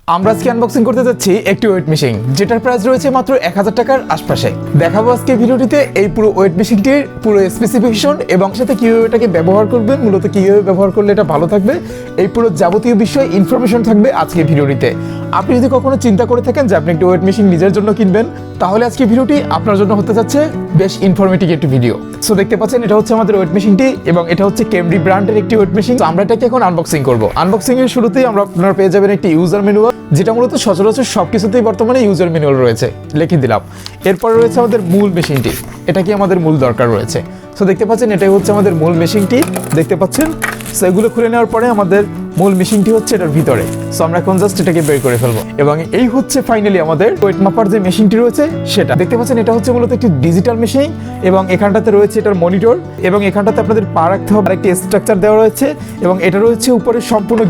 আমরা আজকে আনবক্সিং করতে যাচ্ছি একটি ওয়েট মেশিন, যেটার প্রাইস রয়েছে মাত্র 1000 টাকার আশপাশে। দেখাবো আজকে ভিডিওটিতে এই পুরো ওয়েট মেশিনটির পুরো স্পেসিফিকেশন এবং সাথে কিভাবে এটাকে ব্যবহার করবেন, মূলত কিভাবে ব্যবহার করলে এটা ভালো থাকবে, এই পুরো যাবতীয় বিষয়ে ইনফরমেশন থাকবে আজকে ভিডিওটিতে। আপনি যদি কখনো চিন্তা করে থাকেন যে আপনি একটি ওয়েট মেশিন নিজের জন্য কিনবেন, তাহলে আজকে ভিডিওটি আপনার জন্য হতে যাচ্ছে বেশ ইনফরমেটিভ একটি ভিডিও। সো দেখতে পাচ্ছেন এটা হচ্ছে আমাদের ওয়েট মেশিনটি এবং এটা হচ্ছে কেমডি ব্র্যান্ডের একটি ওয়েট মেশিন। তো আমরা এটাকে এখন আনবক্সিং করব। আনবক্সিং এর শুরুতেই আপনারা পেয়ে যাবেন একটি ইউজার ম্যানুয়াল, যেটা মূলত সচরাচর সবকিছুতেই বর্তমানে ইউজার ম্যানুয়াল রয়েছে, লিখে দিলাম। এরপর রয়েছে আমাদের মূল মেশিনটি, এটা কি আমাদের মূল দরকার রয়েছে। সো দেখতে পাচ্ছেন এটাই হচ্ছে আমাদের মূল মেশিনটি, দেখতে পাচ্ছেন। সো এগুলো খুলে নেওয়ার পরে আমাদের মূল মেশিনটি হচ্ছে এটার ভিতরে। সো আমরা এখন জাস্ট এটাকে বের করে ফেলবো এবং এই হচ্ছে ফাইনালি আমাদের ওয়েট মাপার যে মেশিনটি রয়েছে সেটা। দেখতে পাচ্ছেন এটা হচ্ছে মূলত একটি ডিজিটাল মেশিন এবং এখানটাতে রয়েছে এটার মনিটর এবং এখানটাতে আপনাদের পা রাখতে হবে একটি স্ট্রাকচার দেওয়া রয়েছে এবং এটা রয়েছে উপরে সম্পূর্ণ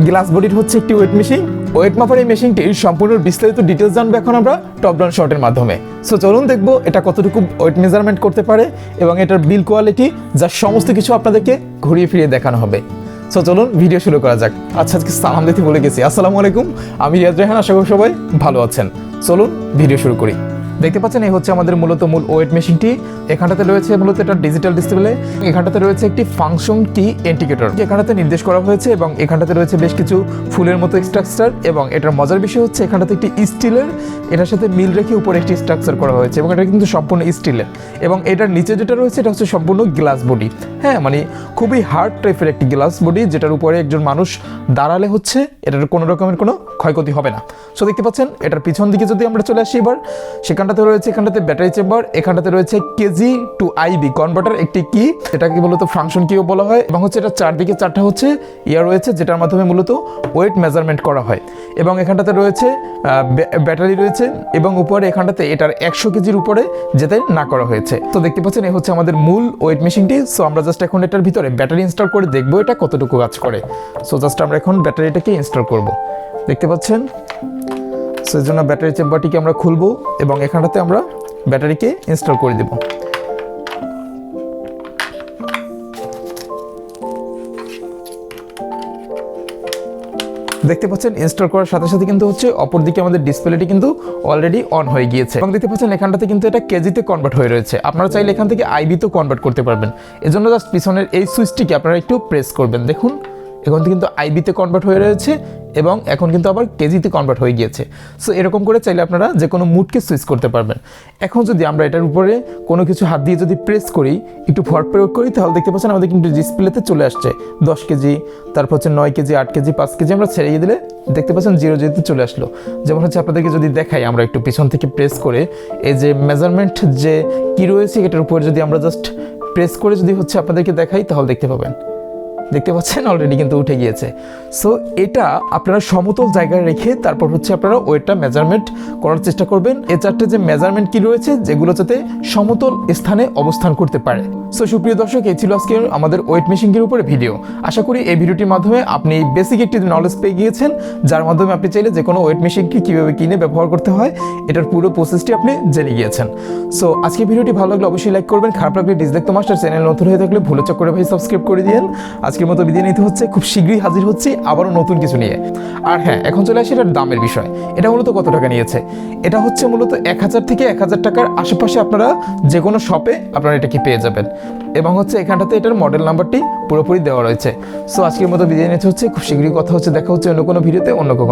গ্লাস বডির হচ্ছে একটি ওয়েট মেশিন। ওয়েট মাপার এই মেশিনটির সম্পূর্ণ বিস্তারিত ডিটেলস জানবো এখন আমরা টপ ডাউন শটের মাধ্যমে। সো চলুন দেখবো এটা কতটুকু ওয়েট মেজারমেন্ট করতে পারে এবং এটার বিল কোয়ালিটি, যার সমস্ত কিছু আপনাদেরকে ঘুরিয়ে ফিরিয়ে দেখানো হবে। সো চলুন ভিডিও শুরু করা যাক। আচ্ছা, আজকে সালাম দিতে ভুলে গেছি। আসসালামু আলাইকুম, আমি রিয়াদ রেহান, আশা করি সবাই ভালো আছেন। চলুন ভিডিও শুরু করি। দেখতে পাচ্ছেন এই হচ্ছে আমাদের মূল ওয়েট মেশিনটি। এখানটাতে রয়েছে মূলত এটা ডিজিটাল ডিসপ্লে, এখানটাতে রয়েছে একটি ফাংশন কি ইন্ডিকেটর, এখানটাতে নির্দেশ করা হয়েছে এবং এখানটাতে রয়েছে বেশ কিছু ফুলের মতো স্ট্রাকচার এবং এটার মজার বিষয় হচ্ছে এখানটাতে একটি স্টিলের, এটার সাথে মিল রেখে উপরে একটি স্ট্রাকচার করা হয়েছে এবং এটা কিন্তু সম্পূর্ণ স্টিলের এবং এটার নিচে যেটা রয়েছে এটা হচ্ছে সম্পূর্ণ গ্লাস বডি। হ্যাঁ, মানে খুবই হার্ড টাইপের একটি গ্লাস বডি, যেটার উপরে একজন মানুষ দাঁড়ালে হচ্ছে এটার কোনো রকমের কোনো ক্ষয়ক্ষতি হবে না। সো দেখতে পাচ্ছেন এটার পিছন দিকে যদি আমরা চলে আসি এবার, সেখানটাতে রয়েছে এখানটাতে ব্যাটারি চেম্বার, এখানটাতে রয়েছে কেজি টু আইবি কনভার্টার একটি কি, এটাকে মূলত ফাংশন কিও বলা হয় এবং হচ্ছে এটা চারদিকে চারটা হচ্ছে ইয়ার রয়েছে, যেটার মাধ্যমে মূলত ওয়েট মেজারমেন্ট করা হয় এবং এখানটাতে রয়েছে ব্যাটারি রয়েছে এবং উপরে এখানটাতে এটার 100 কেজির উপরে যেতে না করা হয়েছে। তো দেখতে পাচ্ছেন এই হচ্ছে আমাদের মূল ওয়েট মেশিনটি। সো আমরা জাস্ট এখন এটার ভিতরে ব্যাটারি ইনস্টল করে দেখবো এটা কতটুকু কাজ করে। সো জাস্ট আমরা এখন ব্যাটারিটাকে ইনস্টল করব। দেখতে পাচ্ছেন, সেই জন্য ব্যাটারি চেম্বারটিকে আমরা খুলবো এবং এখানটাতে আমরা ব্যাটারিকে ইনস্টল করে দেব। দেখতে পাচ্ছেন ইনস্টল করার সাথে সাথে কিন্তু হচ্ছে অপরদিকে আমাদের ডিসপ্লেটি কিন্তু অলরেডি অন হয়ে গিয়েছে এবং দেখতে পাচ্ছেন এখানটাতে কিন্তু এটা কেজিতে কনভার্ট হয়ে রয়েছে। আপনারা চাইলে এখান থেকে আইবিতেও কনভার্ট করতে পারবেন। এজন্য জাস্ট পিছনের এই সুইচটিকে আপনারা একটু প্রেস করবেন। দেখুন এখন কিন্তু আইবিতে কনভার্ট হয়ে রয়েছে এবং এখন কিন্তু আবার কেজিতে কনভার্ট হয়ে গিয়েছে। সো এরকম করে চাইলে আপনারা যে কোনো মুডকে সুইচ করতে পারবেন। এখন যদি আমরা এটার উপরে কোনো কিছু হাত দিয়ে যদি প্রেস করি, একটু ফোর্স প্রয়োগ করি, তাহলে দেখতে পাচ্ছেন আমাদের কিন্তু ডিসপ্লেতে চলে আসছে 10 কেজি, তারপর হচ্ছে 9 কেজি, 8 কেজি, 5 কেজি। আমরা ছেড়ে দিলে দেখতে পাচ্ছেন 0 ততে চলে আসলো। যেমন হচ্ছে আপনাদেরকে যদি দেখাই আমরা একটু পিছন থেকে প্রেস করে, এই যে মেজারমেন্ট যে কি রয়েছে এটার উপরে যদি আমরা জাস্ট প্রেস করে যদি হচ্ছে আপনাদেরকে দেখাই, তাহলে দেখতে পাবেন, দেখতে পাচ্ছেন অলরেডি কিন্তু উঠে গিয়েছে। সো এটা আপনারা সমতল জায়গায় রেখে তারপর হচ্ছে আপনারা ওয়েটটা মেজারমেন্ট করার চেষ্টা করবেন। এই চারটে যে মেজারমেন্ট কি রয়েছে যেগুলো যাতে সমতল স্থানে অবস্থান করতে পারে। সো সুপ্রিয় দর্শক, এই ছিল আজকে আমাদের ওয়েট মেশিনের উপরে ভিডিও। আশা করি এই ভিডিওটির মাধ্যমে আপনি বেসিক একটি নলেজ পেয়ে গিয়েছেন, যার মাধ্যমে আপনি চাইলে যে কোনো ওয়েট মেশিনকে কীভাবে কিনে ব্যবহার করতে হয় এটার পুরো প্রসেসটি আপনি জেনে গিয়েছেন। সো আজকে ভিডিওটি ভালো লাগলে অবশ্যই লাইক করবেন, খারাপ লাগলে ডিসলাইক তো মাস্টার। চ্যানেল নতুন হয়ে থাকলে ভুলে চক করে ভাই সাবস্ক্রাইব করে দিন। আজকের মতো বিদায় নিতে হচ্ছে, খুব শীঘ্রই হাজির হচ্ছি আবারও নতুন কিছু নিয়ে। আর হ্যাঁ, এখন চলে আসি এটার দামের বিষয়। এটা মূলত কত টাকা নিয়েছে? এটা হচ্ছে মূলত 1000 থেকে 1000 টাকার আশেপাশে আপনারা যে কোনো শপে আপনারা এটাকে পেয়ে যাবেন এবং হচ্ছে এখানটাতে এটার মডেল নাম্বারটি পুরোপুরি দেওয়া রয়েছে। সো আজকের মতো বিদায় নিতে হচ্ছে, খুব শীঘ্রই কথা হচ্ছে, দেখা হচ্ছে অন্য কোনো ভিডিওতে অন্য কখনো।